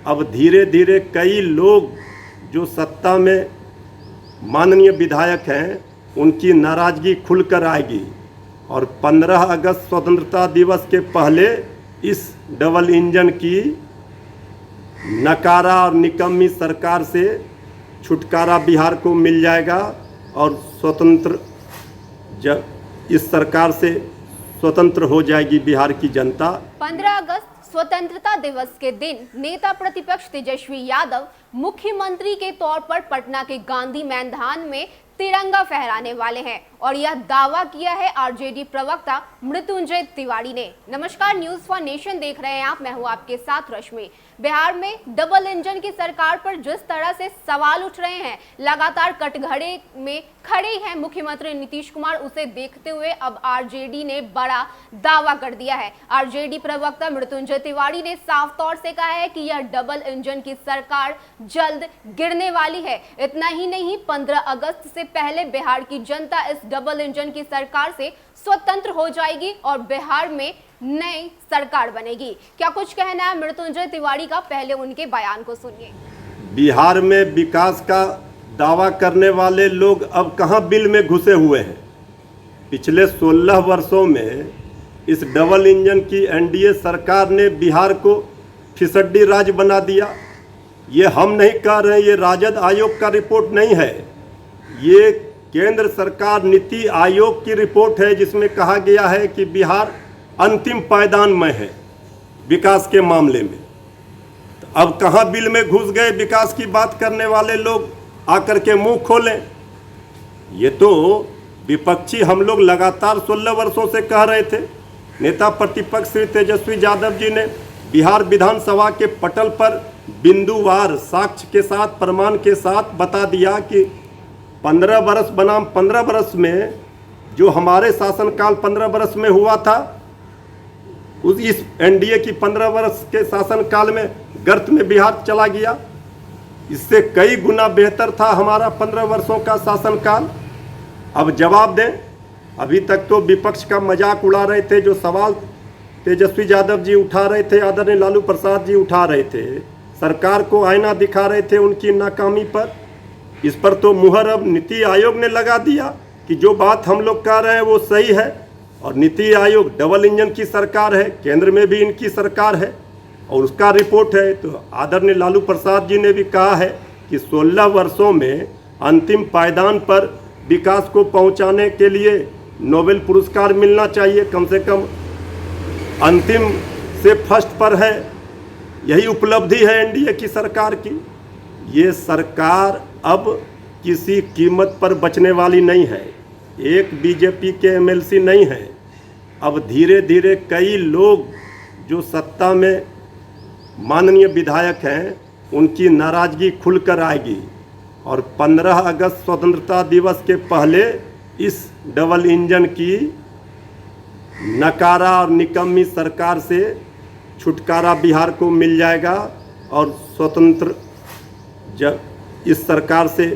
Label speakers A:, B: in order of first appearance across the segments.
A: अब धीरे धीरे कई लोग जो सत्ता में माननीय विधायक हैं उनकी नाराजगी खुलकर आएगी और 15 अगस्त स्वतंत्रता दिवस के पहले इस डबल इंजन की नकारा और निकम्मी सरकार से छुटकारा बिहार को मिल जाएगा और इस सरकार से स्वतंत्र हो जाएगी बिहार की जनता।
B: 15 अगस्त स्वतंत्रता दिवस के दिन नेता प्रतिपक्ष तेजस्वी यादव मुख्यमंत्री के तौर पर पटना के गांधी मैदान में तिरंगा फहराने वाले हैं और यह दावा किया है आरजेडी प्रवक्ता मृत्युंजय तिवारी ने। नमस्कार, न्यूज फॉर नेशन देख रहे हैं आप, मैं हूं आपके साथ रश्मि। बिहार में डबल इंजन की सरकार पर जिस तरह से सवाल उठ रहे हैं, लगातार कटघरे में खड़े हैं मुख्यमंत्री नीतीश कुमार, उसे देखते हुए अब आरजेडी ने बड़ा दावा कर दिया है। आरजेडी प्रवक्ता मृत्युंजय तिवारी ने साफ तौर से कहा है कि यह डबल इंजन की सरकार जल्द गिरने वाली है। इतना ही नहीं, 15 अगस्त से पहले बिहार की जनता इस डबल इंजन की सरकार से स्वतंत्र हो जाएगी और बिहार में नई सरकार बनेगी। क्या कुछ कहना है मृत्युंजय तिवारी का, पहले उनके बयान को सुनिए।
A: बिहार में विकास का दावा करने वाले लोग अब कहां बिल में घुसे हुए हैं। पिछले 16 वर्षों में इस डबल इंजन की एनडीए सरकार ने बिहार को फिसड्डी राज्य बना दिया। ये हम नहीं कह रहे, ये राजद आयोग का रिपोर्ट नहीं है, ये केंद्र सरकार नीति आयोग की रिपोर्ट है जिसमें कहा गया है कि बिहार अंतिम पायदान में है विकास के मामले में। तो अब कहां बिल में घुस गए विकास की बात करने वाले लोग, आकर के मुंह खोलें। ये तो विपक्षी हम लोग लगातार 16 वर्षों से कह रहे थे। नेता प्रतिपक्ष श्री तेजस्वी यादव जी ने बिहार विधानसभा के पटल पर बिंदुवार साक्ष्य के साथ, प्रमाण के साथ बता दिया कि 15 बरस बनाम 15 बरस में जो हमारे शासनकाल 15 बरस में हुआ था, इस एनडीए की 15 बरस के शासनकाल में गर्त में बिहार चला गया। इससे कई गुना बेहतर था हमारा 15 वर्षों का शासनकाल। अब जवाब दें। अभी तक तो विपक्ष का मजाक उड़ा रहे थे, जो सवाल तेजस्वी यादव जी उठा रहे थे, आदरणीय लालू प्रसाद जी उठा रहे थे, सरकार को आईना दिखा रहे थे उनकी नाकामी पर। इस पर तो मुहर अब नीति आयोग ने लगा दिया कि जो बात हम लोग कह रहे हैं वो सही है। और नीति आयोग डबल इंजन की सरकार है, केंद्र में भी इनकी सरकार है और उसका रिपोर्ट है। तो आदरणीय लालू प्रसाद जी ने भी कहा है कि 16 वर्षों में अंतिम पायदान पर विकास को पहुंचाने के लिए नोबेल पुरस्कार मिलना चाहिए, कम से कम अंतिम से फर्स्ट पर है। यही उपलब्धि है एनडीए की सरकार की। ये सरकार अब किसी कीमत पर बचने वाली नहीं है, एक बीजेपी के एमएलसी नहीं है। अब धीरे धीरे कई लोग जो सत्ता में माननीय विधायक हैं उनकी नाराजगी खुलकर आएगी और 15 अगस्त स्वतंत्रता दिवस के पहले इस डबल इंजन की नकारा और निकम्मी सरकार से छुटकारा बिहार को मिल जाएगा और इस सरकार से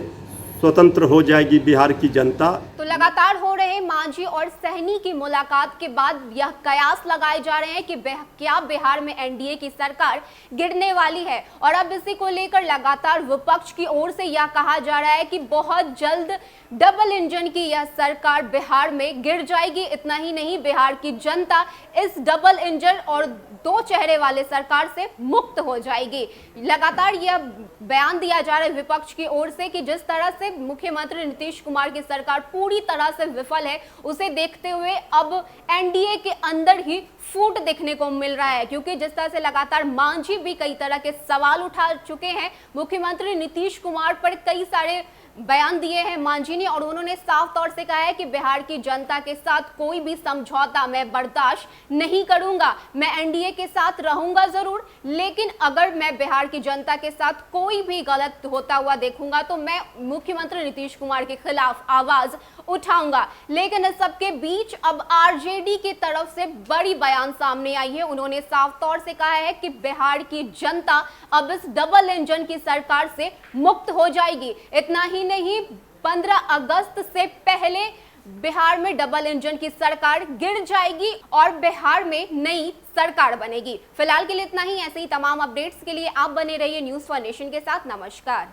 A: स्वतंत्र हो जाएगी बिहार की जनता।
B: तो लगातार हो रहे मांझी और सहनी की मुलाकात के बाद यह कयास लगाए जा रहे हैं कि क्या बिहार में एनडीए की सरकार गिरने वाली है और अब इसी को लेकर लगातार विपक्ष की ओर से यह कहा जा रहा है कि बहुत जल्द डबल इंजन की यह सरकार बिहार में गिर जाएगी। इतना ही नहीं, बिहार की जनता इस डबल इंजन और दो चेहरे वाले सरकार से मुक्त हो जाएगी। लगातार यह बयान दिया जा रहा है विपक्ष की ओर से कि जिस तरह से मुख्यमंत्री नीतीश कुमार की सरकार पूरी तरह से विफल है, उसे देखते हुए अब एनडीए के अंदर ही फूट देखने को मिल रहा है, क्योंकि जिस तरह से लगातार मांझी भी कई तरह के सवाल उठा चुके हैं मुख्यमंत्री नीतीश कुमार पर, कई सारे बयान दिए हैं मांझी ने और उन्होंने साफ तौर से कहा है कि बिहार की जनता के साथ कोई भी समझौता मैं बर्दाश्त नहीं करूंगा। मैं एनडीए के साथ रहूंगा जरूर, लेकिन अगर मैं बिहार की जनता के साथ कोई भी गलत होता हुआ देखूंगा तो मैं मुख्यमंत्री नीतीश कुमार के खिलाफ आवाज उठाऊंगा। लेकिन इस सबके बीच अब आरजेडी की तरफ से बड़ी बयान सामने आई है। उन्होंने साफ तौर से कहा है कि बिहार की जनता अब इस डबल इंजन की सरकार से मुक्त हो जाएगी। इतना ही नहीं, 15 अगस्त से पहले बिहार में डबल इंजन की सरकार गिर जाएगी और बिहार में नई सरकार बनेगी। फिलहाल के लिए इतना ही। ऐसे ही तमाम अपडेट्स के लिए आप बने रहिए न्यूज़ फॉर नेशन के साथ। नमस्कार।